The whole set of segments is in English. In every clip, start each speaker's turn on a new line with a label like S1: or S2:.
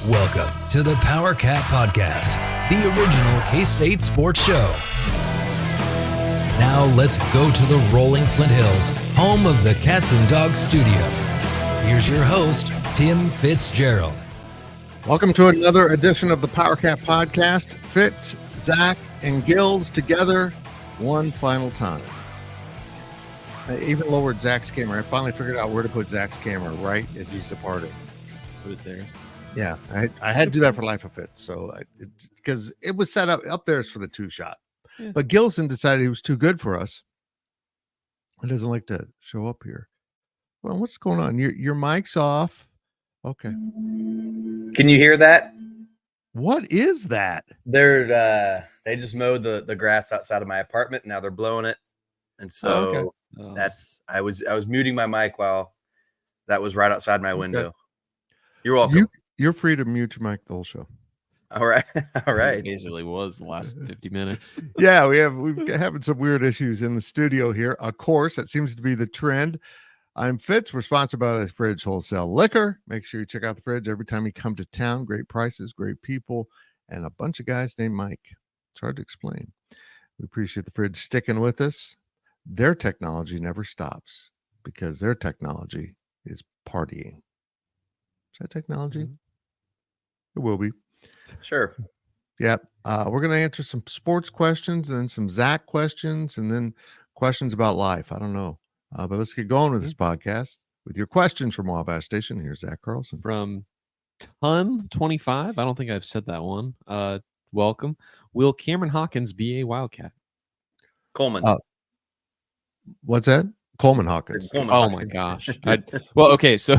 S1: Welcome to the Powercat Podcast, the original K-State sports show. Now let's go to the rolling Flint Hills, home of the Cats and Dogs studio. Here's your host, Tim Fitzgerald.
S2: Welcome to another edition of the Powercat Podcast. Fitz, Zach, and Gills together one final time. I even lowered Zach's camera. I finally figured out where to put Zach's camera right as he's departing.
S3: Put it there.
S2: Yeah, I had to do that for Life of Fitz. So because it was set up there for the two shot. Yeah. But Gilson decided he was too good for us. He doesn't like to show up here. Well, what's going on? Your mic's off. Okay.
S4: Can you hear that?
S2: What is that?
S4: They just mowed the grass outside of my apartment. Now they're blowing it. And so I was muting my mic while that was right outside my window. Okay. You're welcome.
S2: You're free to mute your mic the whole show.
S4: All right. All right.
S3: It basically was the last 50 minutes.
S2: Yeah, we've having some weird issues in the studio here. Of course, that seems to be the trend. I'm Fitz. We're sponsored by the Fridge Wholesale Liquor. Make sure you check out the Fridge every time you come to town. Great prices, great people, and a bunch of guys named Mike. It's hard to explain. We appreciate the Fridge sticking with us. Their technology never stops because their technology is partying. Is that technology? Mm-hmm. It will be.
S4: Sure.
S2: Yeah. We're going to answer some sports questions and then some Zach questions and then questions about life. I don't know. But let's get going with this podcast with your questions from Wabash Station. Here's Zach Carlson.
S3: From Ton 25. I don't think I've said that one. Welcome. Will Cameron Hawkins be a Wildcat?
S4: Coleman.
S2: What's that? Coleman Hawkins.
S3: My gosh. Okay. So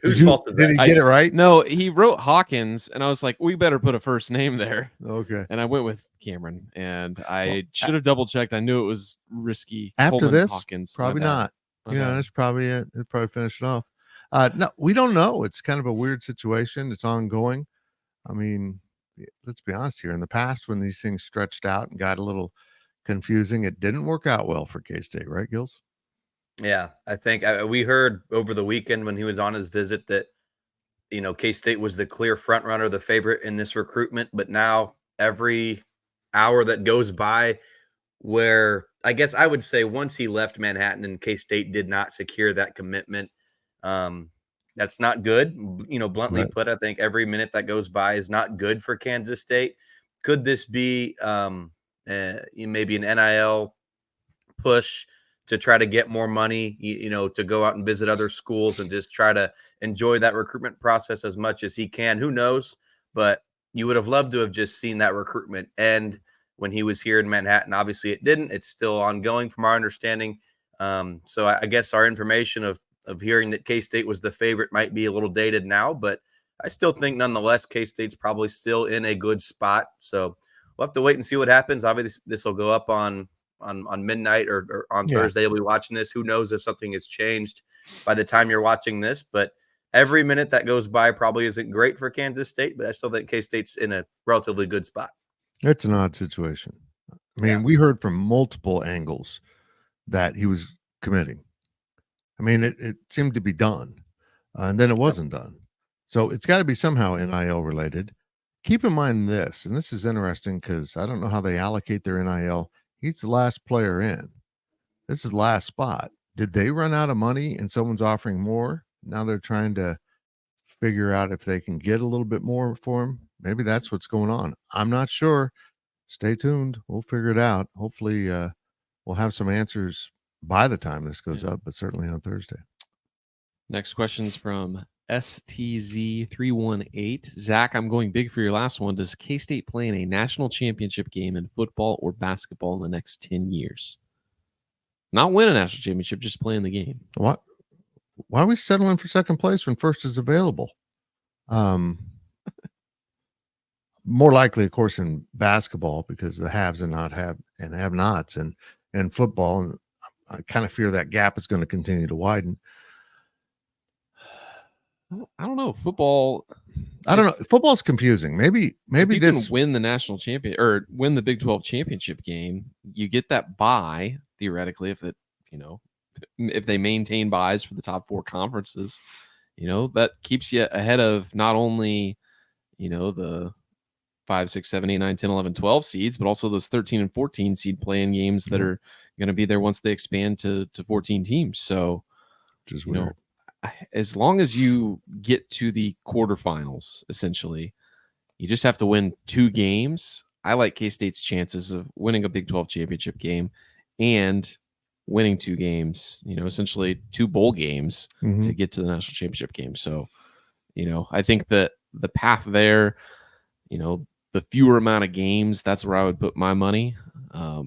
S4: whose fault is that?
S2: Did he get it right?
S3: No, he wrote Hawkins, and I was like, we better put a first name there.
S2: Okay.
S3: And I went with Cameron, and I should have double checked. I knew it was risky.
S2: After
S3: Coleman
S2: this,
S3: Hawkins,
S2: probably not. Yeah, that's probably it. It'll probably finish it off. No, we don't know. It's kind of a weird situation. It's ongoing. I mean, let's be honest here. In the past, when these things stretched out and got a little confusing, it didn't work out well for K-State, right, Gills?
S4: Yeah, I think we heard over the weekend when he was on his visit that, K-State was the clear front runner, the favorite in this recruitment. But now every hour that goes by where I guess I would say once he left Manhattan and K-State did not secure that commitment, that's not good. Bluntly put, I think every minute that goes by is not good for Kansas State. Could this be maybe an NIL push to try to get more money, to go out and visit other schools and just try to enjoy that recruitment process as much as he can? Who knows? But you would have loved to have just seen that recruitment end when he was here in Manhattan. Obviously, it didn't. It's still ongoing from our understanding. So I guess our information of hearing that K-State was the favorite might be a little dated now, but I still think nonetheless K-State's probably still in a good spot. So we'll have to wait and see what happens. Obviously, this will go up on midnight or on Thursday. You'll be watching this. Who knows if something has changed by the time you're watching this, but every minute that goes by probably isn't great for Kansas State, but I still think K-State's in a relatively good spot.
S2: It's an odd situation. I mean, we heard from multiple angles that he was committing. I mean, it seemed to be done, and then it wasn't done. So it's got to be somehow NIL related. Keep in mind this, and this is interesting because I don't know how they allocate their NIL. He's the last player in. This is the last spot. Did they run out of money and someone's offering more? Now they're trying to figure out if they can get a little bit more for him. Maybe that's what's going on. I'm not sure. Stay tuned. We'll figure it out. Hopefully we'll have some answers by the time this goes up, but certainly on Thursday.
S3: Next question's from STZ318. Zach, I'm going big for your last one. Does K-State play in a national championship game in football or basketball in the next 10 years? Not win a national championship, just play in the game.
S2: What? Why are we settling for second place when first is available? More likely, of course, in basketball because the haves and have-nots, and football. And I kind of fear that gap is going to continue to widen.
S3: I don't know. Football.
S2: I don't know. Football's confusing. Maybe
S3: if you
S2: this
S3: can win the national champion or win the Big 12 championship game, you get that bye theoretically if they maintain buys for the top four conferences. That keeps you ahead of not only the 5, 6, 7, 8, 9, 10, 11, 12 seeds, but also those 13 and 14 seed playing games that are going to be there once they expand to 14 teams. So,
S2: Which is weird.
S3: As long as you get to the quarterfinals, essentially, you just have to win 2 games. I like K-State's chances of winning a Big 12 championship game and winning 2 games, essentially 2 bowl games to get to the national championship game. So, I think that the path there, the fewer amount of games, that's where I would put my money. I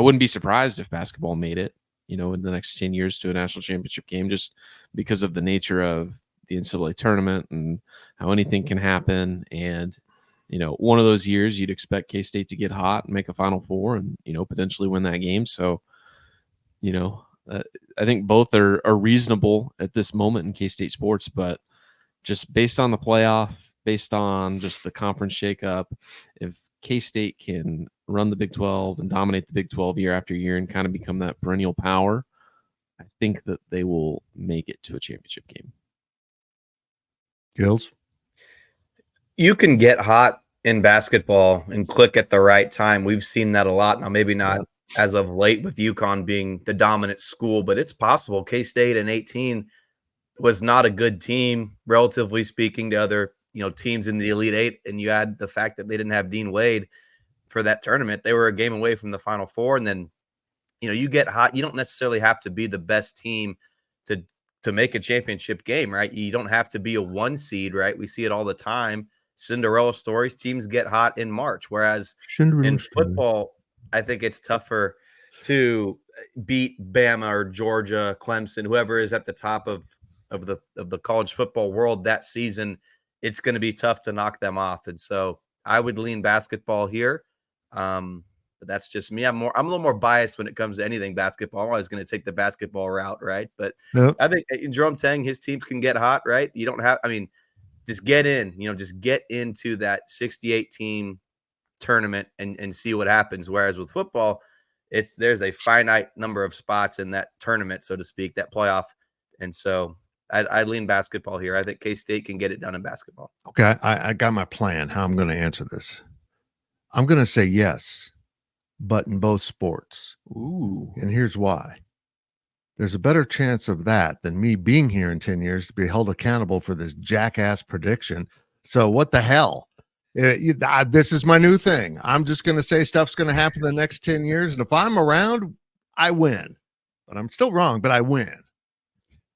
S3: wouldn't be surprised if basketball made it, in the next 10 years to a national championship game, just because of the nature of the NCAA tournament and how anything can happen. And, one of those years you'd expect K-State to get hot and make a Final Four and, potentially win that game. So, I think both are reasonable at this moment in K-State sports, but just based on the playoff, based on just the conference shakeup, if K-State can run the Big 12 and dominate the Big 12 year after year and kind of become that perennial power, I think that they will make it to a championship game.
S2: Gills?
S4: You can get hot in basketball and click at the right time. We've seen that a lot. Now, maybe not as of late with UConn being the dominant school, but it's possible. K-State in 18 was not a good team, relatively speaking, to other teams in the Elite Eight, and you add the fact that they didn't have Dean Wade for that tournament. They were a game away from the Final Four, and then you get hot. You don't necessarily have to be the best team to make a championship game, right? You don't have to be a 1 seed, right? We see it all the time. Cinderella stories. Teams get hot in March, whereas in football, I think it's tougher to beat Bama or Georgia, Clemson, whoever is at the top of the college football world that season. It's going to be tough to knock them off. And so I would lean basketball here. But that's just me. I'm a little more biased when it comes to anything basketball. I'm always going to take the basketball route, right? But I think Jerome Tang, his teams can get hot, right? You don't have, just get in, just get into that 68 team tournament and see what happens. Whereas with football, there's a finite number of spots in that tournament, so to speak, that playoff. And so I'd lean basketball here. I think K-State can get it done in basketball.
S2: Okay, I got my plan, how I'm going to answer this. I'm going to say yes, but in both sports.
S3: Ooh.
S2: And here's why. There's a better chance of that than me being here in 10 years to be held accountable for this jackass prediction. So what the hell? This is my new thing. I'm just going to say stuff's going to happen in the next 10 years. And if I'm around, I win. But I'm still wrong, but I win.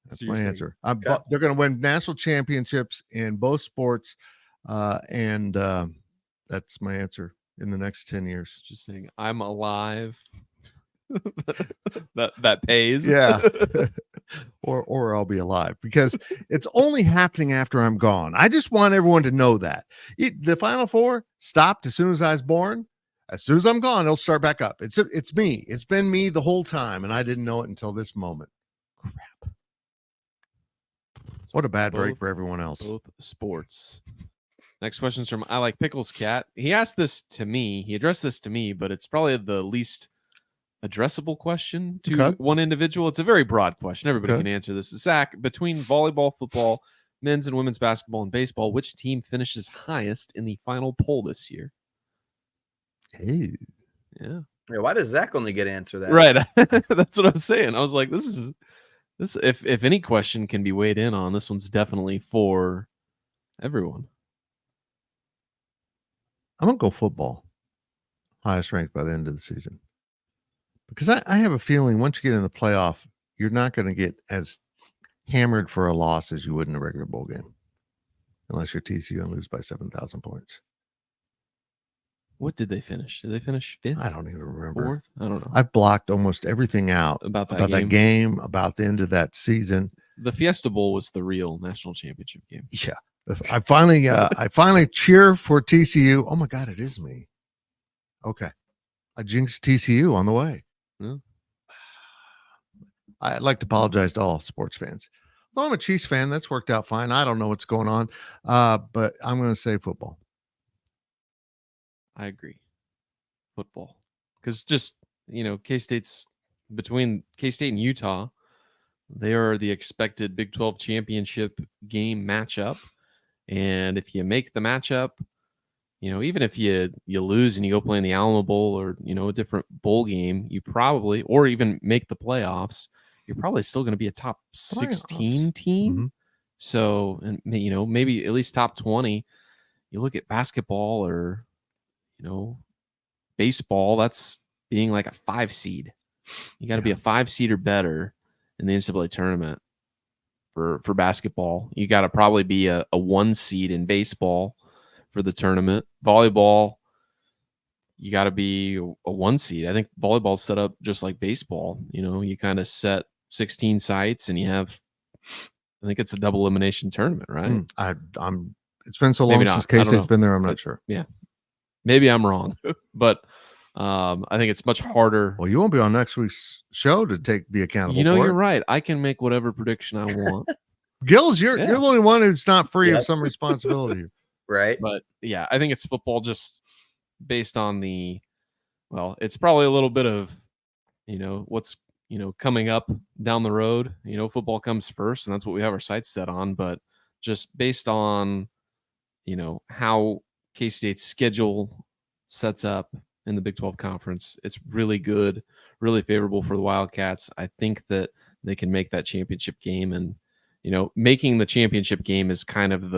S2: That's my answer. They're going to win national championships in both sports. And that's my answer in the next 10 years.
S3: Just saying, I'm alive. that pays.
S2: Yeah. or I'll be alive, because it's only happening after I'm gone. I just want everyone to know that. The Final Four stopped as soon as I was born. As soon as I'm gone, it'll start back up. It's me. It's been me the whole time, and I didn't know it until this moment. Crap. What a bad break for everyone else.
S3: Both sports. Next question is from I Like Pickles Cat. He asked this to me. He addressed this to me, but it's probably the least addressable question to one individual. It's a very broad question. Everybody can answer this. Zach, between volleyball, football, men's and women's basketball, and baseball, which team finishes highest in the final poll this year?
S2: Hey.
S3: Yeah.
S4: Why does Zach only get to answer that?
S3: Right. That's what I was saying. I was like, this. If any question can be weighed in on, this one's definitely for everyone.
S2: I'm going to go football. Highest ranked by the end of the season. Because I have a feeling once you get in the playoff, you're not going to get as hammered for a loss as you would in a regular bowl game. Unless you're TCU and lose by 7,000 points.
S3: What did they finish? Did they finish 5th?
S2: I don't even remember.
S3: 4th? I don't know.
S2: I've blocked almost everything out
S3: about
S2: that game, about the end of that season.
S3: The Fiesta Bowl was the real national championship game.
S2: Yeah. I finally cheer for TCU. Oh my God, it is me. Okay. I jinxed TCU on the way.
S3: Yeah.
S2: I'd like to apologize to all sports fans. Well, I'm a Chiefs fan. That's worked out fine. I don't know what's going on. But I'm going to say football.
S3: I agree. Football. Because just, K-State's between K-State and Utah, they are the expected Big 12 championship game matchup. And if you make the matchup, even if you lose and you go play in the Alamo Bowl or, a different bowl game, you probably, or even make the playoffs, you're probably still going to be a top 16 team.
S2: Mm-hmm.
S3: So, and maybe at least top 20. You look at basketball or, baseball, that's being like a 5 seed. You got to be a 5 seed or better in the NCAA tournament for basketball. You got to probably be a 1 seed in baseball for the tournament. Volleyball, you got to be a 1 seed. I think volleyball's set up just like baseball. You kind of set 16 sites and you have, I think it's a double elimination tournament, right?
S2: It's been so long since K-State's been there. I'm not sure.
S3: Yeah, maybe I'm wrong, but I think it's much harder.
S2: Well, you won't be on next week's show to be accountable.
S3: You're right. I can make whatever prediction I want.
S2: Gills, you're the only one who's not free of some responsibility.
S4: Right.
S3: But yeah, I think it's football just based on it's probably a little bit of, what's, coming up down the road. Football comes first, and that's what we have our sights set on. But just based on, how K-State's schedule sets up in the Big 12 conference, it's really good, really favorable for the Wildcats. I think that they can make that championship game, and, making the championship game is kind of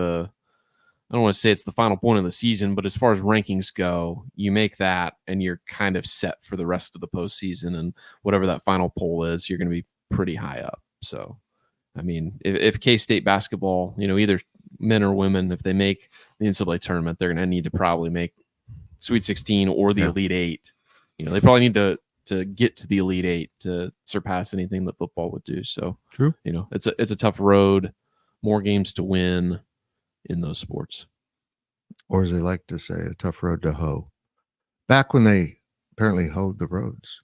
S3: I don't want to say it's the final point of the season, but as far as rankings go, you make that and you're kind of set for the rest of the postseason, and whatever that final poll is, you're going to be pretty high up. So, I mean, if K-State basketball, either men or women, if they make the NCAA tournament, they're going to need to probably make Sweet 16 or the Elite 8. They probably need to get to the Elite 8 to surpass anything that football would do. So,
S2: true.
S3: It's a tough road, more games to win in those sports.
S2: Or as they like to say, a tough road to hoe. Back when they apparently hoed the roads.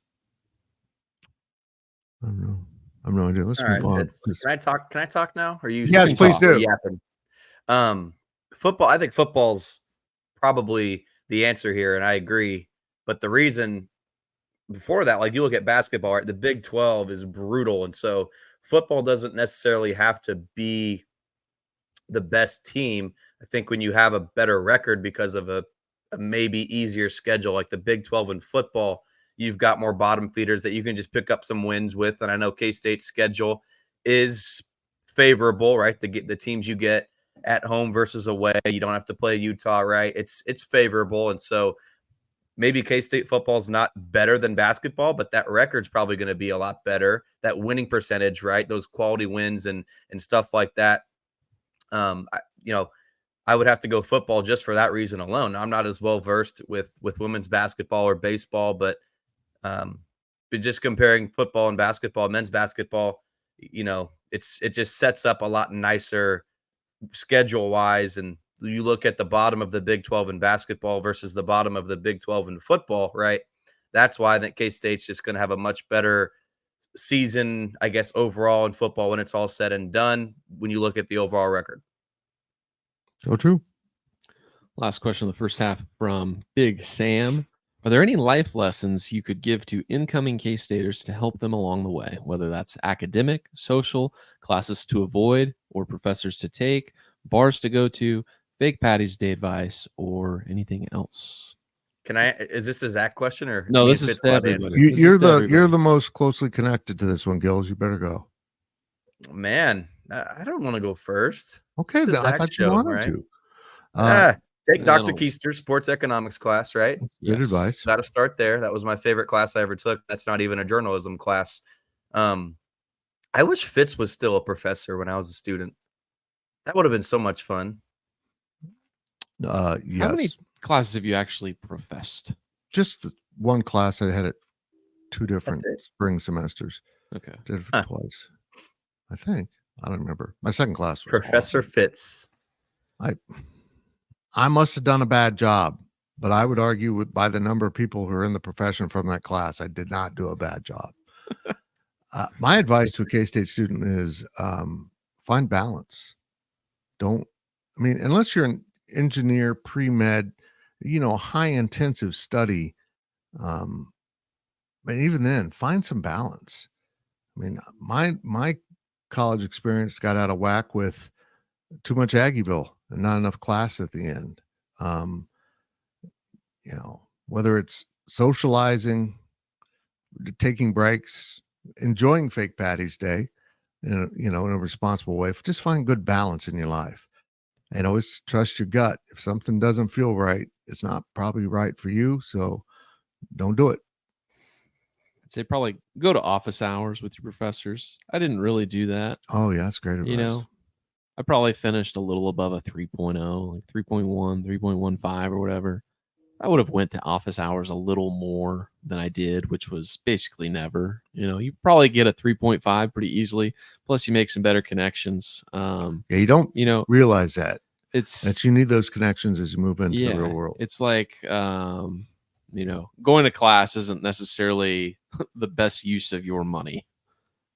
S2: I don't know. I have no idea. Let's move on.
S4: Can I talk now? Are you?
S2: Yes, please do.
S4: Yapping. Football. I think football's probably the answer here, and I agree. But the reason before that, like you look at basketball, right? The Big 12 is brutal, and so football doesn't necessarily have to be the best team. I think when you have a better record because of a maybe easier schedule, like the Big 12 in football, you've got more bottom feeders that you can just pick up some wins with. And I know K-State's schedule is favorable, right? The teams you get at home versus away, you don't have to play Utah, right? It's favorable. And so maybe K-State football is not better than basketball, but that record's probably going to be a lot better. That winning percentage, right? Those quality wins and stuff like that. I would have to go football just for that reason alone. I'm not as well versed with women's basketball or baseball, but just comparing football and basketball, men's basketball, it just sets up a lot nicer schedule wise. And you look at the bottom of the Big 12 in basketball versus the bottom of the Big 12 in football, right? That's why I think K-State's just going to have a much better season, I guess, overall in football when it's all said and done, when you look at the overall record.
S2: So true.
S3: Last question of the first half from Big Sam. Are there any life lessons you could give to incoming K-Staters to help them along the way, whether that's academic, social, classes to avoid, or professors to take, bars to go to, fake Patty's Day advice, or anything else?
S4: Is this a Zach question or
S3: no? This is everybody.
S2: You're the most closely connected to this one, Gills. You better go.
S4: Man, I don't want to go first.
S2: Okay, I thought you wanted to.
S4: Take Dr. Keister's sports economics class, right?
S2: Good advice.
S4: Got to start there. That was my favorite class I ever took. That's not even a journalism class. I wish Fitz was still a professor when I was a student. That would have been so much fun.
S2: Yes.
S3: How many classes have you actually professed?
S2: Just one class. I had it 2 different spring semesters.
S3: Okay.
S2: Did it twice. I think. I don't remember. My second class was
S4: Professor
S2: awesome.
S4: Fitz.
S2: I must have done a bad job, but I would argue by the number of people who are in the profession from that class, I did not do a bad job. My advice to a K-State student is find balance. Unless you're an engineer, pre-med, high intensive study, but even then, find some balance. My college experience got out of whack with too much Aggieville and not enough class at the end. Whether it's socializing, taking breaks, enjoying Fake Patty's Day in a responsible way. Just find good balance in your life, and always trust your gut. If something doesn't feel right, it's not probably right for you. So don't do it.
S3: I'd say probably go to office hours with your professors. I didn't really do that.
S2: Oh yeah, that's great advice.
S3: I probably finished a little above a 3.0, like 3.1, 3.15 or whatever. I would have went to office hours a little more than I did, which was basically never. You probably get a 3.5 pretty easily. Plus, you make some better connections.
S2: You don't realize that you need those connections as you move into the real world.
S3: It's like going to class isn't necessarily the best use of your money.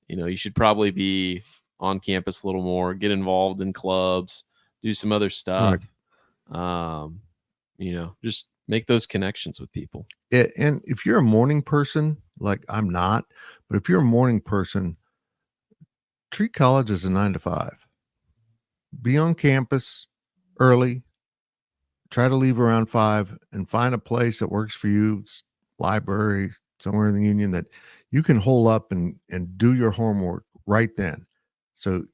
S3: You should probably be on campus a little more, get involved in clubs, do some other stuff. Right. Just make those connections with people.
S2: And if you're a morning person, like I'm not, but if you're a morning person, treat college as a 9 to 5. Be on campus early, try to leave around 5, and find a place that works for you, library, somewhere in the union that you can hole up and do your homework right then. So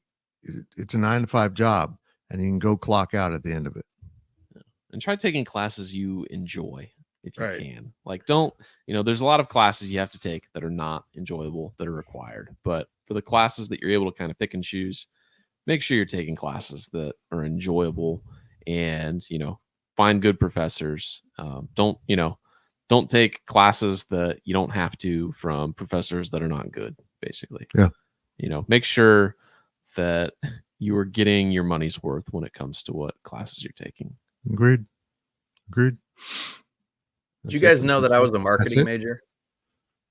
S2: it's a 9 to 5 job, and you can go clock out at the end of it.
S3: And try taking classes you enjoy if you can. Like, don't, there's a lot of classes you have to take that are not enjoyable, that are required. But for the classes that you're able to kind of pick and choose, make sure you're taking classes that are enjoyable and, find good professors. Don't take classes that you don't have to from professors that are not good, basically.
S2: Yeah.
S3: Make sure that you are getting your money's worth when it comes to what classes you're taking.
S2: Agreed.
S4: Did you guys know that I was a marketing major?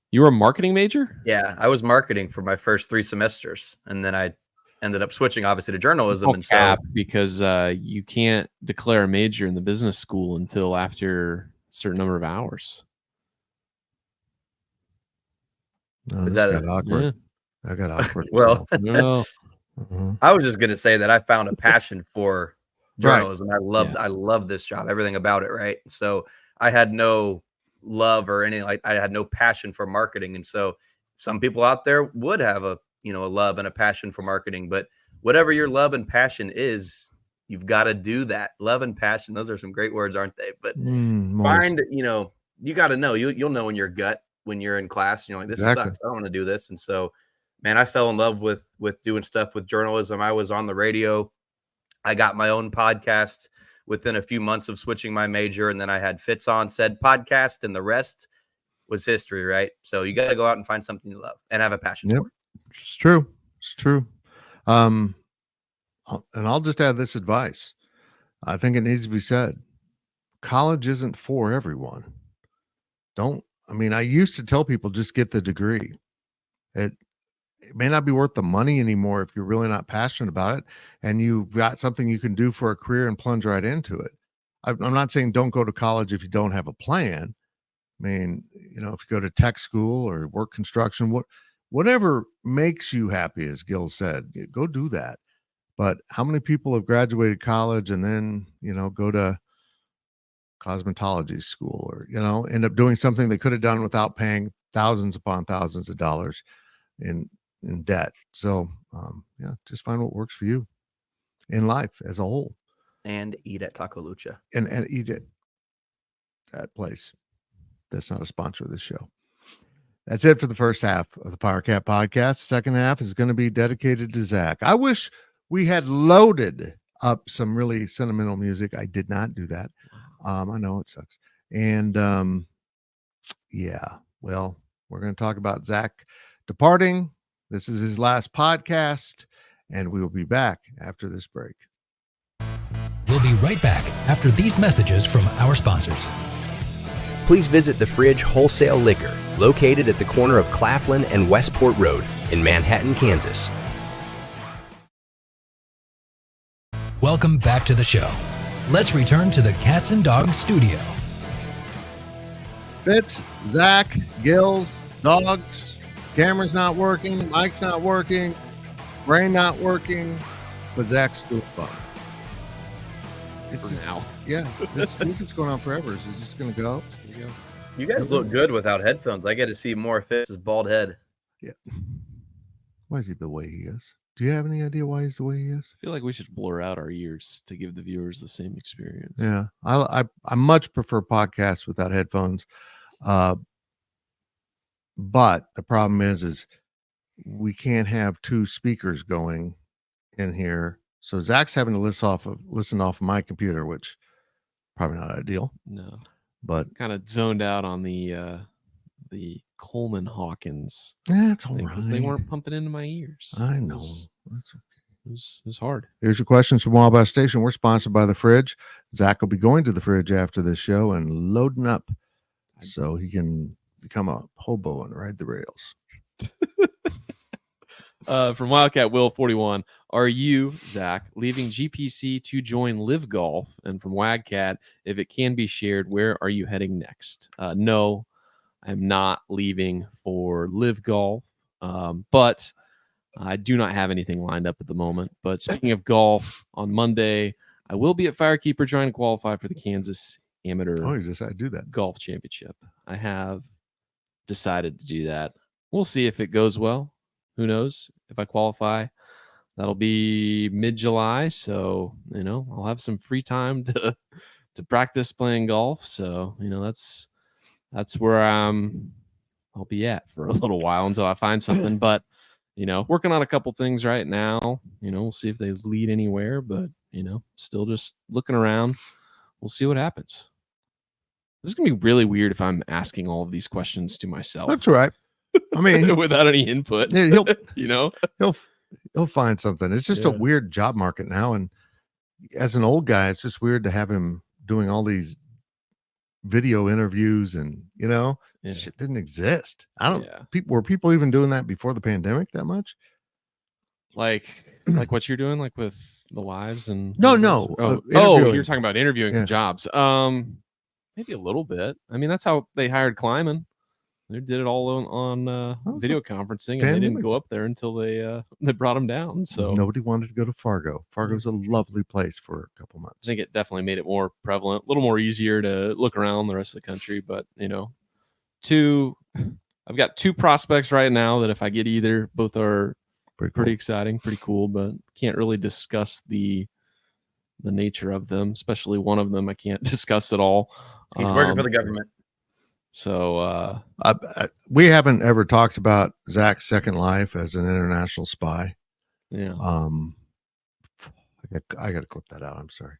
S3: You were a marketing major?
S4: Yeah, I was marketing for my first 3 semesters, and then I ended up switching obviously to journalism. And so
S3: because you can't declare a major in the business school until after a certain number of hours.
S2: No, is that awkward? Yeah. I got awkward.
S4: Well,
S3: no.
S4: I was just gonna say that I found a passion for journalism. Right. I loved this job, everything about it. Right. So I had no love or any, I had no passion for marketing. And so some people out there would have a love and a passion for marketing, but whatever your love and passion is, you've got to do that. Love and passion. Those are some great words, aren't they? But find, you got to know, you'll know in your gut when you're in class, like, this sucks. I don't want to do this. And so, man, I fell in love with doing stuff with journalism. I was on the radio. I got my own podcast within a few months of switching my major. And then I had Fitz on said podcast, and the rest was history, right? So you got to go out and find something you love and have a passion for it.
S2: It's true. It's true. And I'll just add this advice. I think it needs to be said. College isn't for everyone. I used to tell people just get the degree. It may not be worth the money anymore if you're really not passionate about it and you've got something you can do for a career and plunge right into it. I'm not saying don't go to college if you don't have a plan. I mean, if you go to tech school or work construction, whatever makes you happy, as Gil said, go do that. But how many people have graduated college and then, go to cosmetology school or, end up doing something they could have done without paying thousands upon thousands of dollars in debt. So, just find what works for you in life as a whole.
S4: And eat at Taco Lucha.
S2: And eat at that place. That's not a sponsor of this show. That's it for the first half of the Powercat podcast. The second half is going to be dedicated to Zach. I wish we had loaded up some really sentimental music. I did not do that. I know it sucks. And well, we're going to talk about Zach departing. This is his last podcast, and we will be back after this break.
S1: We'll be right back after these messages from our sponsors.
S5: Please visit The Fridge Wholesale Liquor, located at the corner of Claflin and Westport Road in Manhattan, Kansas.
S1: Welcome back to the show. Let's return to the Cats and Dogs studio.
S2: Fitz, Zach, Gills, dogs, camera's not working, mic's not working, brain not working, but Zach's doing fine.
S3: for
S2: just,
S3: now.
S2: Yeah, this music's going on forever. Is it just going to go?
S3: It's gonna go.
S4: You guys look good without headphones. I get to see more of Fitz's bald head.
S2: Yeah. Why is he the way he is? Do you have any idea why he's the way he is?
S3: I feel like we should blur out our ears to give the viewers the same experience.
S2: Yeah, I much prefer podcasts without headphones. But the problem is we can't have two speakers going in here. So Zach's having to listen off of my computer, which probably not ideal.
S3: No,
S2: but
S3: kind of zoned out on the Coleman Hawkins.
S2: That's all right.
S3: Because they weren't pumping into my ears.
S2: I know. That's okay.
S3: It was hard.
S2: Here's your questions from Wabash Station. We're sponsored by The Fridge. Zach will be going to The Fridge after this show and loading up so he can become a hobo and ride the rails.
S3: From Wildcat Will 41, are you, Zach, leaving GPC to join Live Golf? And from Wagcat, if it can be shared, where are you heading next? No, I'm not leaving for Live Golf, but I do not have anything lined up at the moment. But speaking of golf, on Monday, I will be at Firekeeper trying to qualify for the Kansas Amateur
S2: you decided to do that.
S3: Golf Championship. I have decided to do that. We'll see if it goes well. Who knows? If I qualify, that'll be mid-July. So, I'll have some free time to practice playing golf. So, that's where I'll be at for a little while until I find something. But, working on a couple things right now. We'll see if they lead anywhere. But, still just looking around. We'll see what happens. This is going to be really weird if I'm asking all of these questions to myself.
S2: That's all right. I mean,
S3: without any input.
S2: Yeah, he'll find something. It's just a
S3: Yeah.
S2: weird job market now. And as an old guy, it's just weird to have him doing all these video interviews and, shit didn't exist. Were people even doing that before the pandemic that much?
S3: Like what you're doing, like with the lives and
S2: No.
S3: you're talking about interviewing
S2: Yeah.
S3: for jobs. Maybe a little bit. I mean, that's how they hired Kleiman. They did it all on video conferencing, and they didn't go up there until they brought him down. So
S2: Nobody wanted to go to Fargo. Fargo's a lovely place for a couple months.
S3: I think it definitely made it more prevalent, a little more easier to look around the rest of the country. But I've got two prospects right now that if I get either, both are pretty exciting, pretty cool, but can't really discuss the nature of them, especially one of them I can't discuss at all.
S4: He's working for the government.
S3: So
S2: we haven't ever talked about Zach's second life as an international spy.
S3: Yeah.
S2: I got to clip that out. I'm sorry.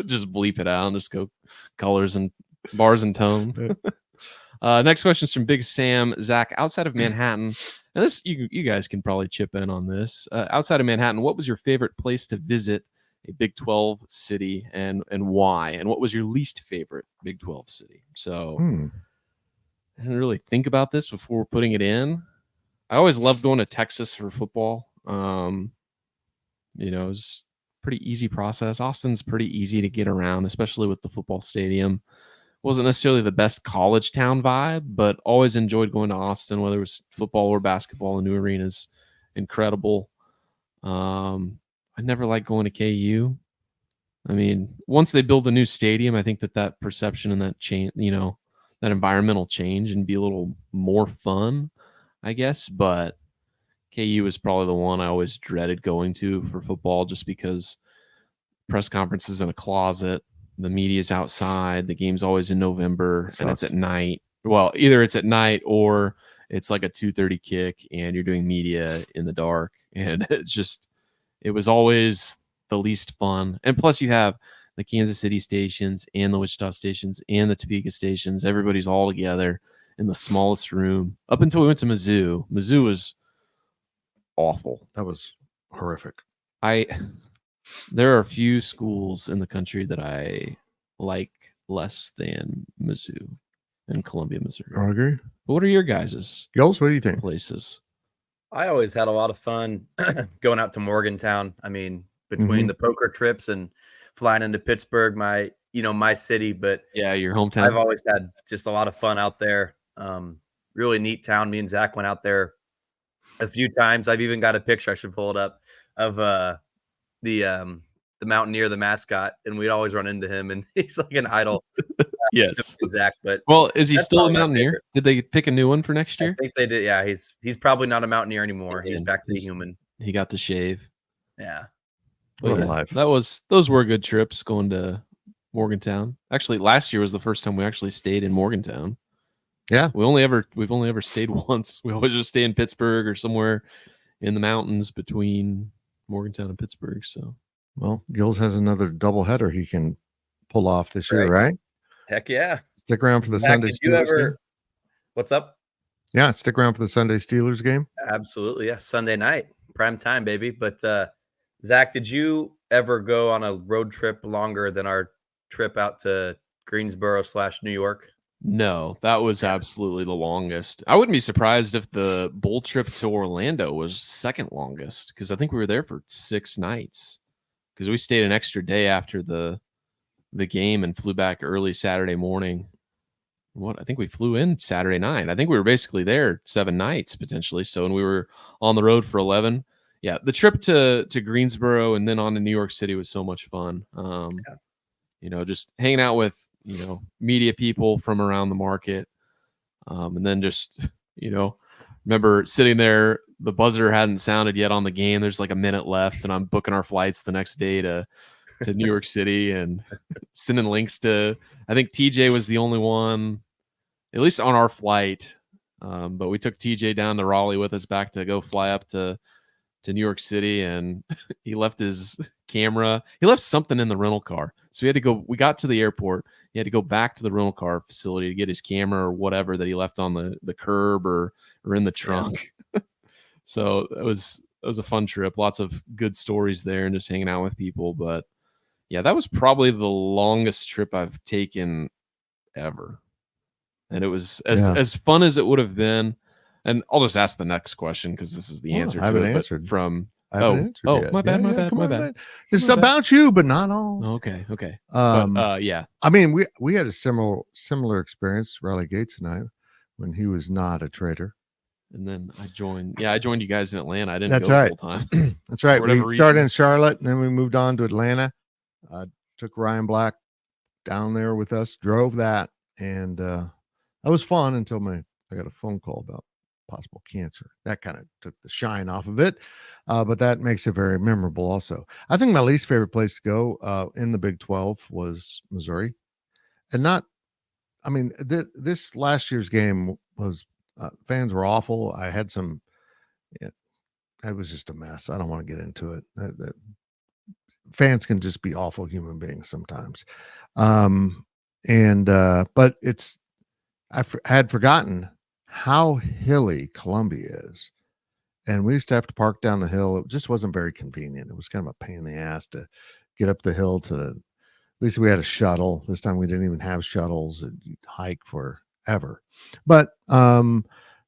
S3: Just bleep it out and just go colors and bars and tone. Next question is from Big Sam. Zach, outside of Manhattan, and this you guys can probably chip in on this. Outside of Manhattan, what was your favorite place to visit a Big 12 city and why? And what was your least favorite Big 12 city? So I didn't really think about this before putting it in. I always loved going to Texas for football. It was a pretty easy process. Austin's pretty easy to get around, especially with the football stadium. Wasn't necessarily the best college town vibe, but always enjoyed going to Austin, whether it was football or basketball. The new arena is incredible. I never liked going to KU. I mean, once they build the new stadium, I think that perception and that change, that environmental change and be a little more fun, I guess. But KU is probably the one I always dreaded going to for football, just because press conferences in a closet, the media's outside, the game's always in November, and it's at night. Well, either it's at night or it's like a 2:30 kick and you're doing media in the dark. And it was always the least fun. And plus you have the Kansas City stations and the Wichita stations and the Topeka stations. Everybody's all together in the smallest room up until we went to Mizzou. Mizzou was awful.
S2: That was horrific.
S3: There are a few schools in the country that I like less than Mizzou and Columbia, Missouri.
S2: I agree.
S3: What are your guys's
S2: Gills, what do you think?
S3: places?
S4: I always had a lot of fun going out to Morgantown. I mean, between the poker trips and flying into Pittsburgh, my city, but
S3: Yeah, your hometown.
S4: I've always had just a lot of fun out there. Really neat town. Me and Zach went out there a few times. I've even got a picture, I should pull it up, of the the Mountaineer, the mascot, and we'd always run into him, and he's like an idol.
S3: Yes.
S4: Zach, but
S3: Well, is he
S4: that's
S3: still a
S4: probably my
S3: Mountaineer?
S4: favorite.
S3: Did they pick a new one for next
S4: I
S3: year?
S4: think they did. Yeah, he's probably not a Mountaineer anymore. He's
S3: And
S4: back to the
S3: he's-
S4: human.
S3: He got to shave.
S4: Yeah.
S3: But
S2: What a
S3: yeah,
S2: life.
S3: those were good trips going to Morgantown. Actually, last year was the first time we actually stayed in Morgantown.
S2: Yeah.
S3: We've only ever stayed once. We always just stay in Pittsburgh or somewhere in the mountains between Morgantown and Pittsburgh. So
S2: Well, Gills has another doubleheader he can pull off this year,
S4: Right.
S2: right?
S4: Heck yeah.
S2: Stick around for the
S4: Zach,
S2: Sunday
S4: did you
S2: Steelers
S4: ever?
S2: game.
S4: What's up?
S2: Yeah, stick around for the Sunday Steelers game.
S4: Absolutely. Yeah. Sunday night, prime time, baby. But Zach, did you ever go on a road trip longer than our trip out to Greensboro/New York?
S3: no, that was absolutely the longest. I wouldn't be surprised if the bull trip to Orlando was second longest because I think we were there for 6 nights because we stayed an extra day after the game and flew back early Saturday morning. I think we flew in Saturday night. I think we were basically there 7 nights potentially. So when we were on the road for 11, yeah, the trip to Greensboro and then on to New York City was so much fun. Just hanging out with media people from around the market, and then just remember sitting there. The buzzer hadn't sounded yet on the game. There's like a minute left, and I'm booking our flights the next day to New York City and sending links to. I think TJ was the only one, at least on our flight. But we took TJ down to Raleigh with us back to go fly up to New York City, and he left his camera. He left something in the rental car. So we had to go. We got to the airport. He had to go back to the rental car facility to get his camera or whatever that he left on the curb or in the trunk. Yeah. So it was a fun trip. Lots of good stories there and just hanging out with people. But yeah, that was probably the longest trip I've taken ever. And it was as fun as it would have been. And I'll just ask the next question because this is the answer
S2: I
S3: to
S2: haven't
S3: it.
S2: answered.
S3: From
S2: Yet.
S3: my bad.
S2: It's about you, but not all.
S3: Okay.
S2: Yeah. I mean, we had a similar experience, Riley Gates and I, when he was not a trader.
S3: And then I joined you guys in Atlanta. I didn't go
S2: right.
S3: the whole time.
S2: That's right. We started in Charlotte and then we moved on to Atlanta. Took Ryan Black down there with us, drove that, and that was fun until I got a phone call about possible cancer. That kind of took the shine off of it, but that makes it very memorable also. I think my least favorite place to go in the Big 12 was Missouri. And this last year's game was fans were awful. I had it was just a mess. I don't want to get into it. Fans can just be awful human beings sometimes. But I had forgotten how hilly Columbia is. And we used to have to park down the hill. It just wasn't very convenient. It was kind of a pain in the ass to get up the hill at least we had a shuttle. This time we didn't even have shuttles. You'd hike forever. But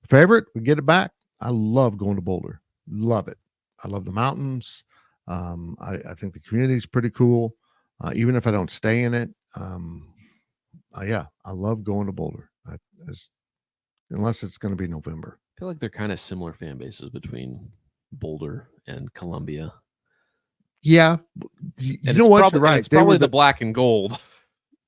S2: favorite, we get it back. I love going to Boulder. Love it. I love the mountains. I think the community is pretty cool. Even if I don't stay in it. I love going to Boulder. Unless it's going to be November.
S3: I feel like they're kind of similar fan bases between Boulder and Columbia.
S2: Yeah. You know what? You're right.
S3: It's probably the black and gold.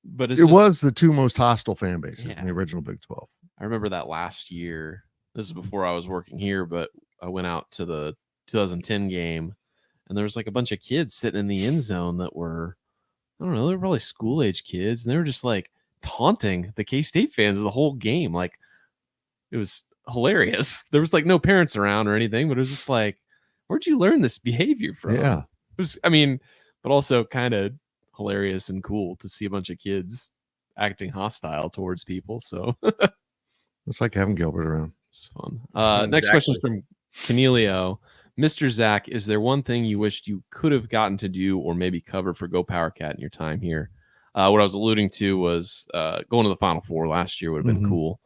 S3: But
S2: it was the two most hostile fan bases in the original Big 12.
S3: I remember that last year. This is before I was working here, but I went out to the 2010 game, and there was like a bunch of kids sitting in the end zone that were, I don't know, they were probably school-age kids, and they were just like taunting the K-State fans the whole game. Like, it was hilarious. There was like no parents around or anything, but it was just like, where'd you learn this behavior from?
S2: Yeah.
S3: It was, but also kind of hilarious and cool to see a bunch of kids acting hostile towards people. So
S2: it's like having Gilbert around.
S3: It's fun. Next question is from Canelio. Mr. Zach, is there one thing you wished you could have gotten to do or maybe cover for Go Powercat in your time here? What I was alluding to was going to the Final Four last year would have been cool.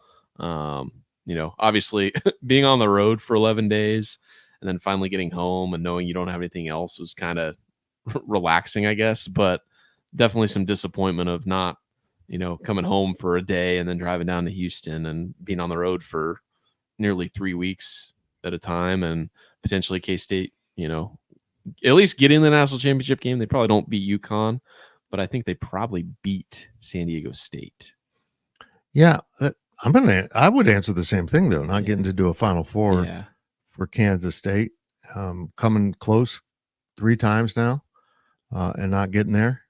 S3: Obviously being on the road for 11 days and then finally getting home and knowing you don't have anything else was kind of relaxing, I guess, but definitely some disappointment of not, coming home for a day and then driving down to Houston and being on the road for nearly 3 weeks at a time and potentially K-State, at least get in the national championship game. They probably don't beat UConn, but I think they probably beat San Diego State.
S2: Yeah, I would answer the same thing though. Not getting to do a Final Four for Kansas State, coming close 3 times now, and not getting there,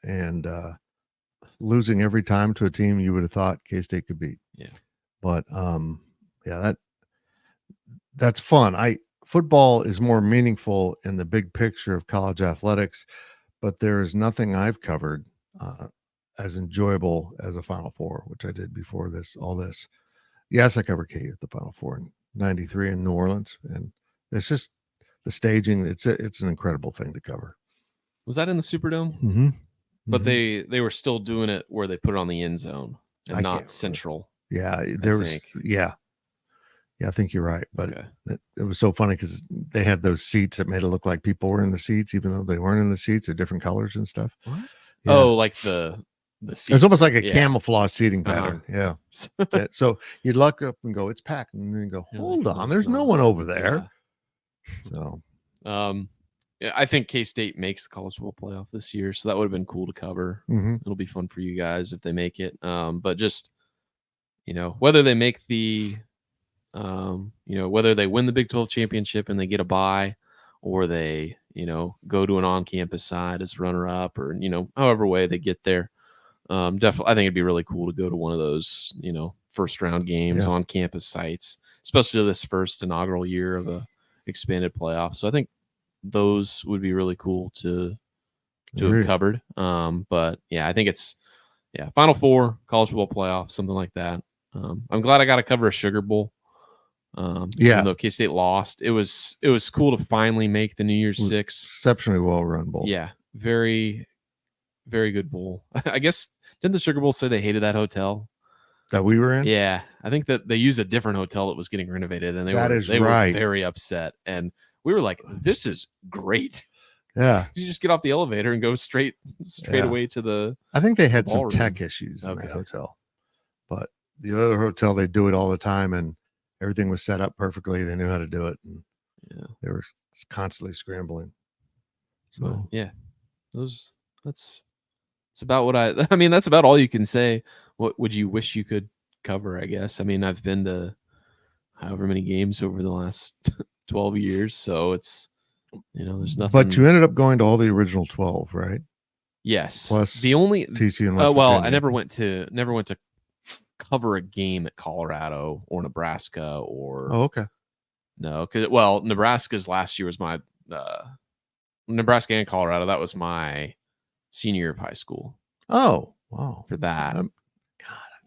S2: and losing every time to a team you would have thought K-State could beat.
S3: Yeah,
S2: but that's fun. Football is more meaningful in the big picture of college athletics, but there is nothing I've covered as enjoyable as a Final Four, which I did before all this. Yes, I covered KU at the Final Four in '93 in New Orleans, and it's just the staging. It's an incredible thing to cover.
S3: Was that in the Superdome?
S2: Mm-hmm.
S3: But they were still doing it where they put it on the end zone and not central.
S2: Yeah, there was. Yeah, I think you're right. But it was so funny because they had those seats that made it look like people were in the seats, even though they weren't in the seats. They're different colors and stuff.
S3: What? Yeah. Oh, like the seats.
S2: It's almost like a camouflage seating pattern. Yeah. So you'd look up and go, it's packed, and then you go, hold on, there's no one over there. Yeah. So,
S3: I think K-State makes the college football playoff this year, so that would have been cool to cover.
S2: Mm-hmm.
S3: It'll be fun for you guys if they make it. But just, whether they make the, whether they win the Big 12 championship and they get a bye, or they, go to an on-campus side as runner-up, or, however way they get there. Definitely, I think it'd be really cool to go to one of those, first-round games on campus sites, especially this first inaugural year of a expanded playoff. So I think those would be really cool to have covered. But yeah, I think it's Final Four, college football playoff, something like that. I'm glad I got to cover a Sugar Bowl. Even though K-State lost, it was cool to finally make the New Year's Six.
S2: Exceptionally well run bowl.
S3: Yeah, very, very good bowl. I guess, didn't the Sugar Bowl say they hated that hotel
S2: that we were in?
S3: Yeah, I think that they used a different hotel that was getting renovated, and they were very upset. And we were like, "This is great."
S2: Yeah,
S3: you just get off the elevator and go straight away to the.
S2: I think they had some tech issues in that hotel, but the other hotel they do it all the time, and everything was set up perfectly. They knew how to do it, and they were constantly scrambling. So that's about what I mean. That's about all you can say. What would you wish you could cover? I guess. I mean, I've been to however many games over the last 12 years, so it's there's nothing. But you ended up going to all the original 12, right?
S3: Yes.
S2: Plus
S3: the only
S2: TCU and West Virginia.
S3: I never went to cover a game at Colorado or Nebraska or.
S2: Oh, okay.
S3: No, because Nebraska's last year was my Nebraska and Colorado. That was my senior year of high school.
S2: Oh, wow!
S3: For that,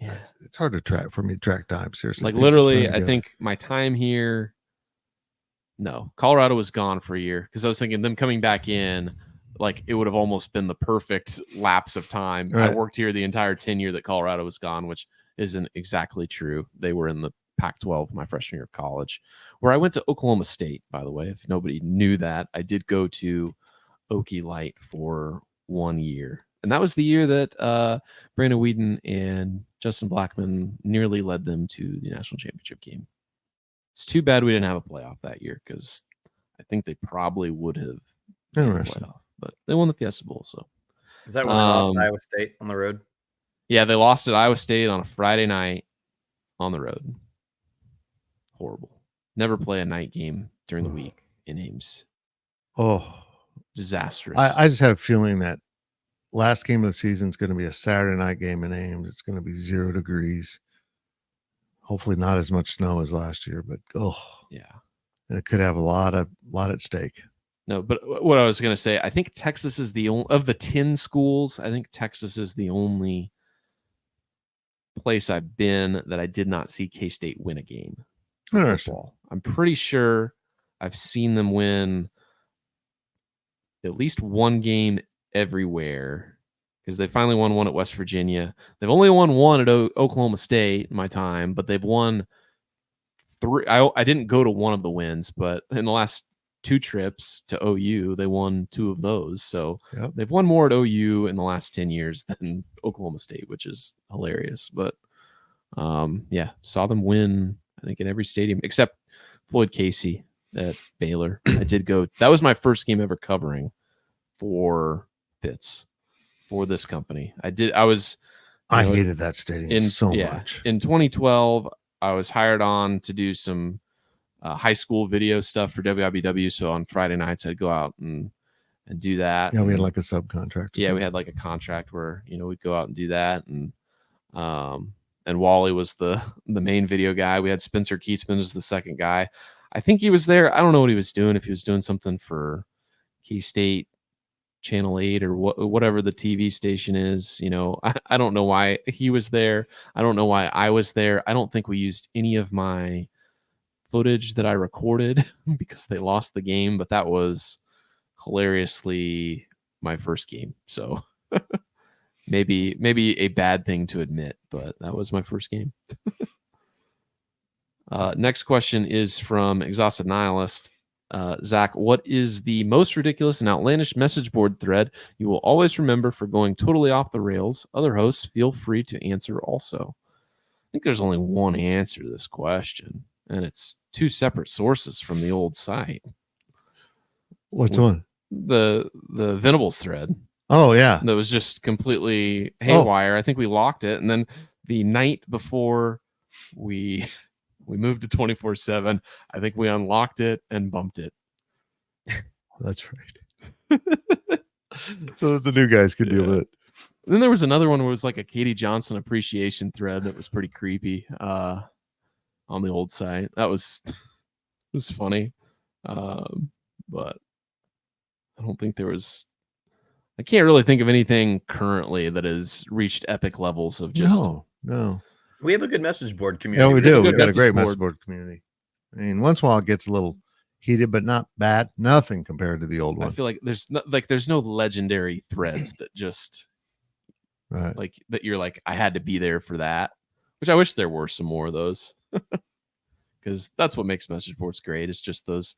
S2: it's hard to track for me. Track time, seriously.
S3: Like literally, I think my time here. No, Colorado was gone for a year because I was thinking them coming back in, like it would have almost been the perfect lapse of time. Right. I worked here the entire tenure that Colorado was gone, which isn't exactly true. They were in the Pac-12 my freshman year of college, where I went to Oklahoma State, by the way. If nobody knew that, I did go to Okie Light for 1 year. And that was the year that Brandon Whedon and Justin Blackman nearly led them to the national championship game. It's too bad we didn't have a playoff that year because I think they probably would have made a playoff. But they won the Fiesta Bowl. So
S4: is that when they lost Iowa State on the road?
S3: Yeah, they lost at Iowa State on a Friday night on the road. Horrible. Never play a night game during the week in Ames.
S2: Oh,
S3: disastrous.
S2: I just have a feeling that last game of the season is going to be a Saturday night game in Ames. It's going to be 0 degrees. Hopefully not as much snow as last year, but and it could have a lot at stake.
S3: No, but what I was going to say, I think Texas is the only of the 10 schools. I think Texas is the only place I've been that I did not see K-State win a game. Football. I'm pretty sure I've seen them win at least one game everywhere. Because they finally won one at West Virginia. They've only won one at Oklahoma State in my time, but they've won 3. I didn't go to one of the wins, but in the last 2 trips to OU, they won 2 of those. So they've won more at OU in the last 10 years than Oklahoma State, which is hilarious. But saw them win, I think, in every stadium except Floyd Casey at Baylor. I did go. That was my first game ever covering for Fitz for this company.
S2: I hated that stadium so much.
S3: In 2012, I was hired on to do some high school video stuff for WIBW. So on Friday nights, I'd go out and do that.
S2: Yeah, we had like a subcontract.
S3: Yeah, we had like a contract where we'd go out and do that, and Wally was the main video guy. We had Spencer Keatsman as the second guy. I think he was there. I don't know what he was doing. If he was doing something for K-State Channel 8 or whatever the TV station is, I don't know why he was there. I don't know why I was there. I don't think we used any of my footage that I recorded because they lost the game, but that was hilariously my first game. So maybe a bad thing to admit, but that was my first game. Next question is from Exhausted Nihilist. Zach, what is the most ridiculous and outlandish message board thread you will always remember for going totally off the rails? Other hosts, feel free to answer also. I think there's only one answer to this question, and it's two separate sources from the old site.
S2: Which one?
S3: The Venables thread.
S2: Oh, yeah.
S3: That was just completely haywire. I think we locked it, and then the night before we moved to 24/7, I think we unlocked it and bumped it.
S2: That's right. So that the new guys could deal with it.
S3: Then there was another one where it was like a Katie Johnson appreciation thread that was pretty creepy on the old site. That was funny. But I don't think there was. I can't really think of anything currently that has reached epic levels of just.
S2: No.
S4: We have a good message board community.
S2: Yeah, we do.
S3: We've
S2: We've got a great message board community. I mean, once in a while it gets a little heated, but not bad. Nothing compared to the old one.
S3: I feel like there's no legendary threads that just
S2: right.
S3: like that. You're like, I had to be there for that, which I wish there were some more of those. Because that's what makes message boards great. It's just those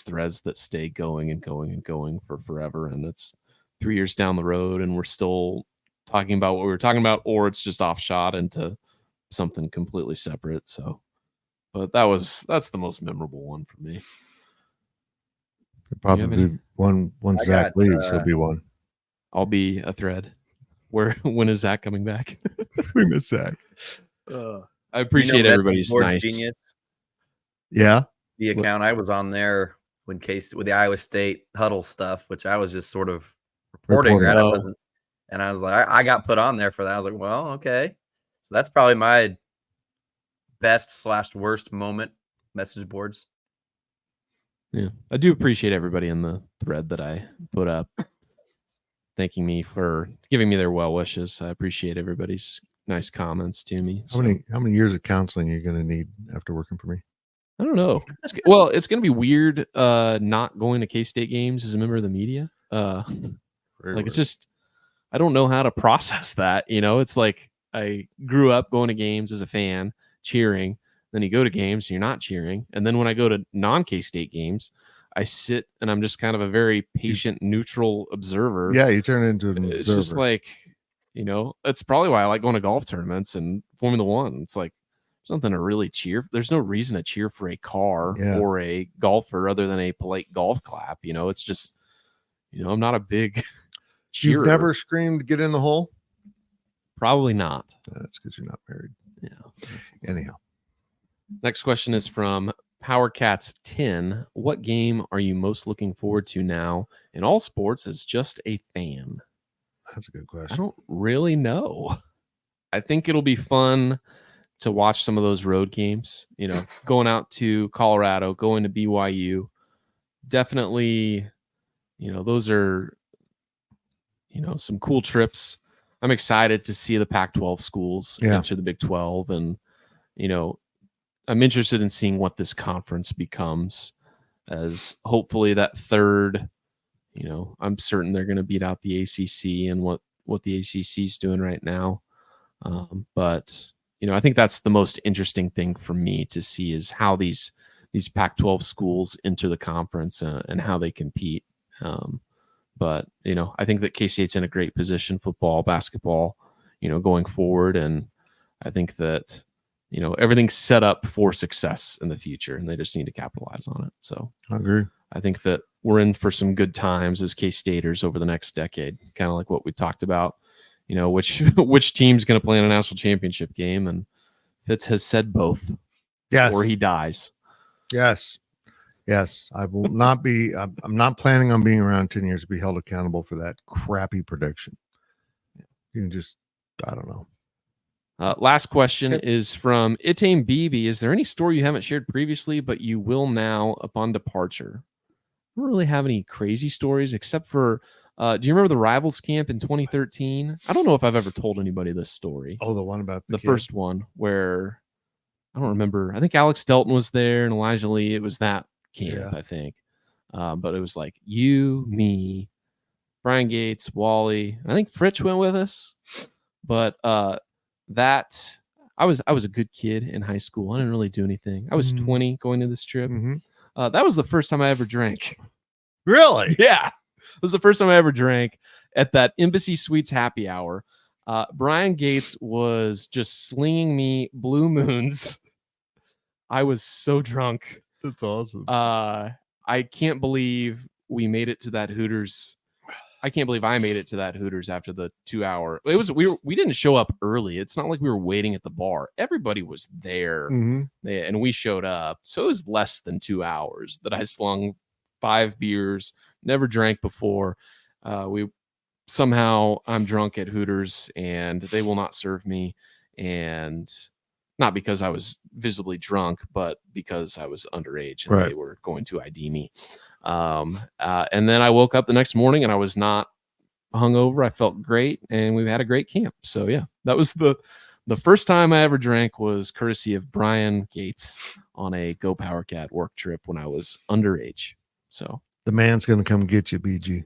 S3: threads that stay going and going and going for forever. And it's 3 years down the road and we're still talking about what we were talking about, or it's just offshot into something completely separate. So, but that's the most memorable one for me.
S2: Probably one once Zach leaves, he'll be one.
S3: I'll be a thread. When is Zach coming back?
S2: We miss Zach.
S3: I appreciate everybody's nice.
S4: Genius.
S2: Yeah.
S4: The account I was on there with the Iowa State huddle stuff, which I was just sort of reporting. Right? And I was like, I got put on there for that. I was like, well, okay. So that's probably my best/worst moment message boards.
S3: Yeah. I do appreciate everybody in the thread that I put up thanking me for giving me their well wishes. I appreciate everybody's nice comments to me.
S2: How many years of counseling are you going to need after working for me?
S3: I don't know. It's going to be weird not going to K-State games as a member of the media. It's just, I don't know how to process that. It's like I grew up going to games as a fan, cheering. Then you go to games and you're not cheering. And then when I go to non-K-State games, I sit and I'm just kind of a very patient, neutral observer.
S2: Yeah, you turn into an observer.
S3: It's just like, that's probably why I like going to golf tournaments and Formula One. It's like, something to really cheer. There's no reason to cheer for a car or a golfer other than a polite golf clap. It's just, I'm not a big cheerer.
S2: You've never screamed, "Get in the hole"?
S3: Probably not.
S2: That's because you're not married.
S3: Yeah.
S2: Anyhow.
S3: Next question is from Powercats 10. What game are you most looking forward to now in all sports as just a fan?
S2: That's a good question.
S3: I don't really know. I think it'll be fun to watch some of those road games, going out to Colorado, going to BYU. Definitely, those are, some cool trips. I'm excited to see the Pac-12 schools enter the Big 12. And, I'm interested in seeing what this conference becomes as hopefully that third, I'm certain they're going to beat out the ACC and what the ACC is doing right now. But I think that's the most interesting thing for me to see is how these Pac-12 schools enter the conference and how they compete. But I think that K-State's in a great position, football, basketball, going forward. And I think that, everything's set up for success in the future, and they just need to capitalize on it. So
S2: I agree.
S3: I think that we're in for some good times as K-Staters over the next decade, kind of like what we talked about, which team's going to play in a national championship game. And Fitz has said both.
S2: Yes.
S3: Or he dies.
S2: Yes. I will not be, I'm not planning on being around 10 years to be held accountable for that crappy prediction. You can just, I don't know.
S3: Last question is from Itame Bibi. Is there any story you haven't shared previously, but you will now upon departure? I don't really have any crazy stories except for, do you remember the Rivals Camp in 2013? I don't know if I've ever told anybody this story.
S2: Oh, the one about
S3: the first one where, I don't remember. I think Alex Delton was there and Elijah Lee. It was that camp, I think. But it was like you, me, Brian Gates, Wally. I think Fritch went with us. But that I was a good kid in high school. I didn't really do anything. I was 20 going to this trip. That was the first time I ever drank.
S2: Really?
S3: Yeah. It was the first time I ever drank at that Embassy Suites happy hour. Brian Gates was just slinging me Blue Moons. I was so drunk.
S2: That's awesome.
S3: I can't believe we made it to that Hooters. I can't believe I made it to that Hooters after the 2 hour. We didn't show up early. It's not like we were waiting at the bar. Everybody was there, and we showed up. So it was less than 2 hours that I slung 5 beers. Never drank before. I'm drunk at Hooters, and they will not serve me. And not because I was visibly drunk, but because I was underage and they were going to ID me. And then I woke up the next morning and I was not hungover. I felt great, and we had a great camp. So yeah, that was the first time I ever drank was courtesy of Brian Gates on a Go Powercat work trip when I was underage. So
S2: the man's going to come get you, BG.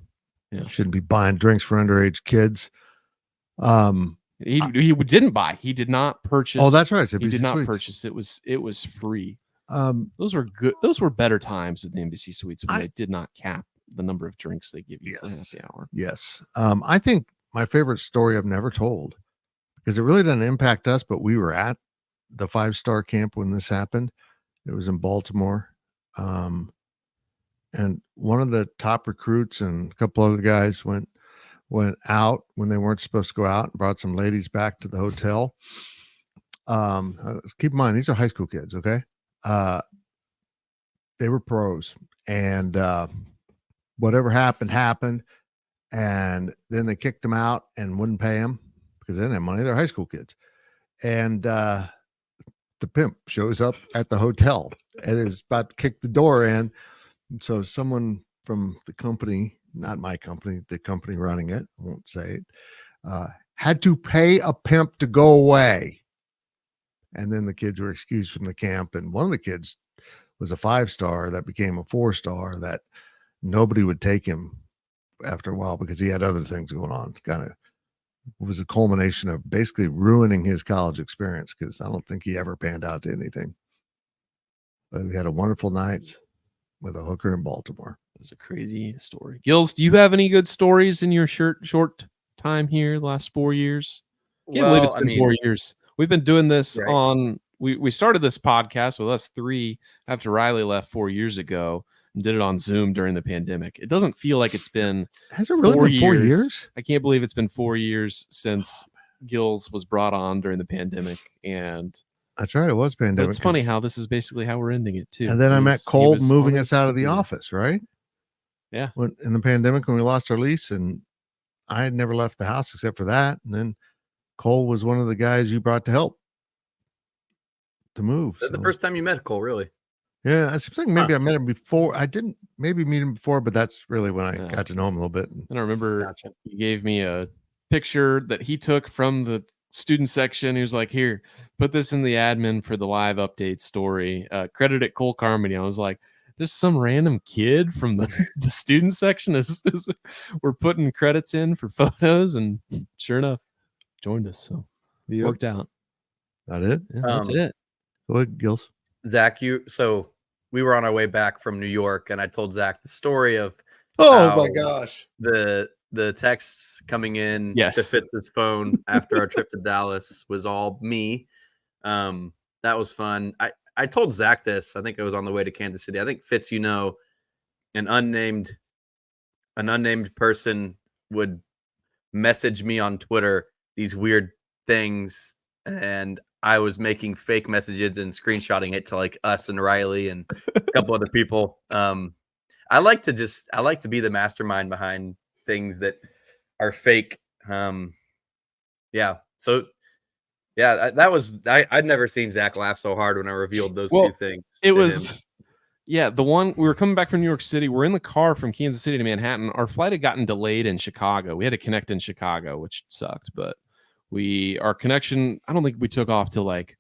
S2: Yeah. You shouldn't be buying drinks for underage kids.
S3: He didn't buy. He did not purchase.
S2: Oh, that's right.
S3: He did not purchase. It was free. Those were good. Those were better times at the Embassy Suites when they did not cap the number of drinks they give you for half the hour.
S2: Yes. I think my favorite story I've never told, because it really doesn't impact us, but we were at the 5-star camp when this happened. It was in Baltimore. And one of the top recruits and a couple other guys went out when they weren't supposed to go out and brought some ladies back to the hotel. Keep in mind, these are high school kids. Okay. They were pros, and whatever happened. And then they kicked them out and wouldn't pay them because they didn't have money. They're high school kids. And the pimp shows up at the hotel and is about to kick the door in. So someone from the company, not my company, the company running it, I won't say it, had to pay a pimp to go away. And then the kids were excused from the camp. And one of the kids was a 5-star that became a 4-star that nobody would take him after a while because he had other things going on. Kind of was a culmination of basically ruining his college experience because I don't think he ever panned out to anything. But we had a wonderful night with a hooker in Baltimore.
S3: It was a crazy story. Gills, do you have any good stories in your short time here the last 4 years? I can't believe it's been 4 years. We've been doing this on, we started this podcast with us 3 after Riley left 4 years ago and did it on Zoom during the pandemic. It doesn't feel like it's been
S2: Has it really been 4 years?
S3: I can't believe it's been 4 years since Gills was brought on during the pandemic. And
S2: that's right. It was pandemic.
S3: It's funny how this is basically how we're ending it too.
S2: And then I met Cole moving us out of the office, right?
S3: Yeah.
S2: When in the pandemic, when we lost our lease, and I had never left the house except for that. And then Cole was one of the guys you brought to help to move.
S4: That's the first time you met Cole, really?
S2: Yeah. It seems like maybe I met him before. I didn't maybe meet him before, but that's really when I got to know him a little bit.
S3: And I remember he gave me a picture that he took from the student section. He was like, here, put this in the admin for the live update story. Credit it Cole Carmody. I was like, there's some random kid from the student section we're putting credits in for photos, and sure enough, joined us. So it worked out.
S2: That it?
S3: Yeah, that's it.
S2: Go ahead, Gills.
S4: Zach, so we were on our way back from New York, and I told Zach the story of
S2: my gosh,
S4: the texts coming in
S3: to
S4: Fitz's phone after our trip to Dallas was all me. That was fun. I told Zach this. I think I was on the way to Kansas City. I think Fitz, an unnamed person would message me on Twitter these weird things, and I was making fake messages and screenshotting it to like us and Riley and a couple other people. I like to be the mastermind behind things that are fake. Yeah. So yeah, that was I'd never seen Zach laugh so hard when I revealed those two things.
S3: It was the one we were coming back from New York City. We're in the car from Kansas City to Manhattan. Our flight had gotten delayed in Chicago. We had to connect in Chicago, which sucked, but our connection, I don't think we took off till like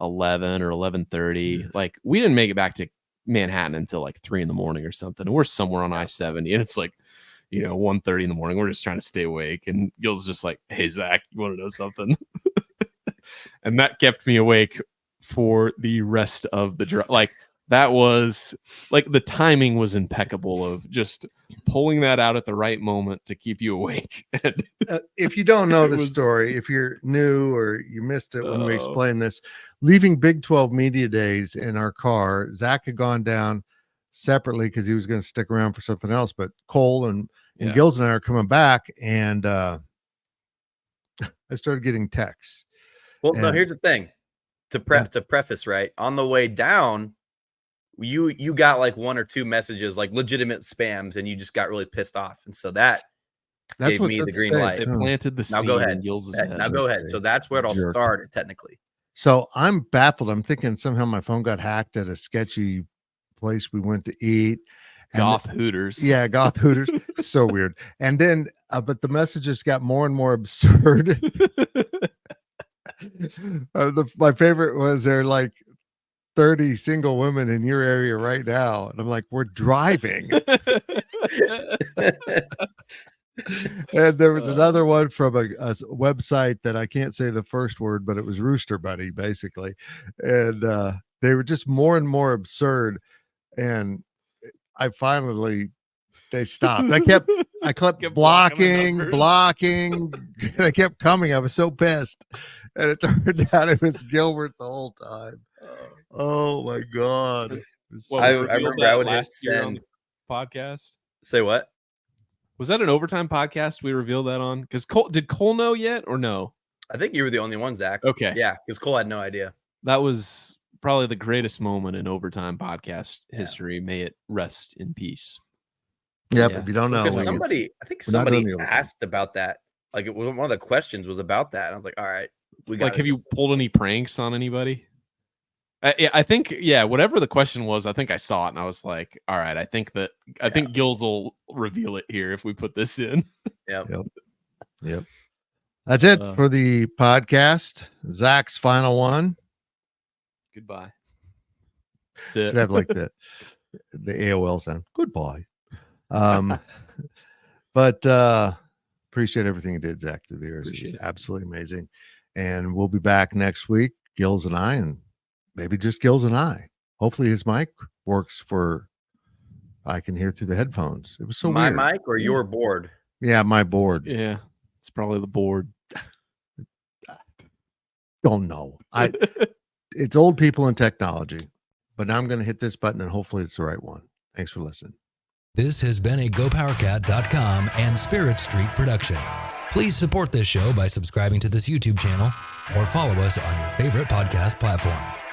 S3: 11 or 11:30. Like we didn't make it back to Manhattan until like 3 a.m. or something. And we're somewhere on I-70 and it's like, 1:30 in the morning. We're just trying to stay awake. And Gil's just like, hey, Zach, you want to know something? And that kept me awake for the rest of the drive. Like that was like the timing was impeccable of just pulling that out at the right moment to keep you awake.
S2: If you don't know the story, if you're new or you missed it when we explained this, leaving Big 12 Media Days in our car, Zach had gone down separately because he was going to stick around for something else. But Cole and Gills and I are coming back, and I started getting texts.
S4: Well, no, here's the thing. To preface, right? On the way down, you got like 1 or 2 messages, like legitimate spams, and you just got really pissed off. And so that gave me the green light.
S3: It planted the seed.
S4: Now go ahead.
S3: Now
S4: go ahead. So that's where it all started, technically.
S2: So I'm baffled. I'm thinking somehow my phone got hacked at a sketchy place we went to eat.
S3: Goth Hooters.
S2: Yeah, Goth Hooters. So weird. And then, but the messages got more and more absurd. My favorite was they're like 30 single women in your area right now. And I'm like, we're driving. And there was another one from a website that I can't say the first word, but it was Rooster Buddy, basically. And they were just more and more absurd. And they stopped. I kept blocking. They kept coming. I was so pissed. And it turned out it was Gilbert the whole time. Oh my God.
S4: I remember I would hit send
S3: podcast.
S4: Say what?
S3: Was that an overtime podcast we revealed that on? Because did Cole know yet or no?
S4: I think you were the only one, Zach.
S3: Okay.
S4: Yeah, because Cole had no idea.
S3: That was probably the greatest moment in overtime podcast history. May it rest in peace.
S2: Yep. If you don't know,
S4: because somebody asked about that. Like one of the questions was about that. And I was like, all right, we got.
S3: Like, have you pulled any pranks on anybody? I think, whatever the question was, I think I saw it and I was like, all right, I think Gills will reveal it here if we put this in.
S4: Yep.
S2: That's it for the podcast. Zach's final one.
S3: Goodbye. That's it.
S2: Should have like the AOL sound. Goodbye. But appreciate everything you did, Zach, through the years. It was absolutely amazing. And we'll be back next week, Gills and I, and maybe just Gills and I. Hopefully his mic works I can hear through the headphones. It was so
S4: my
S2: weird.
S4: mic or your board?
S2: Yeah, my board.
S3: Yeah, it's probably the board.
S2: Don't know. It's old people and technology. But now I'm going to hit this button and hopefully it's the right one. Thanks for listening.
S1: This has been a GoPowerCat.com and Spirit Street production. Please support this show by subscribing to this YouTube channel or follow us on your favorite podcast platform.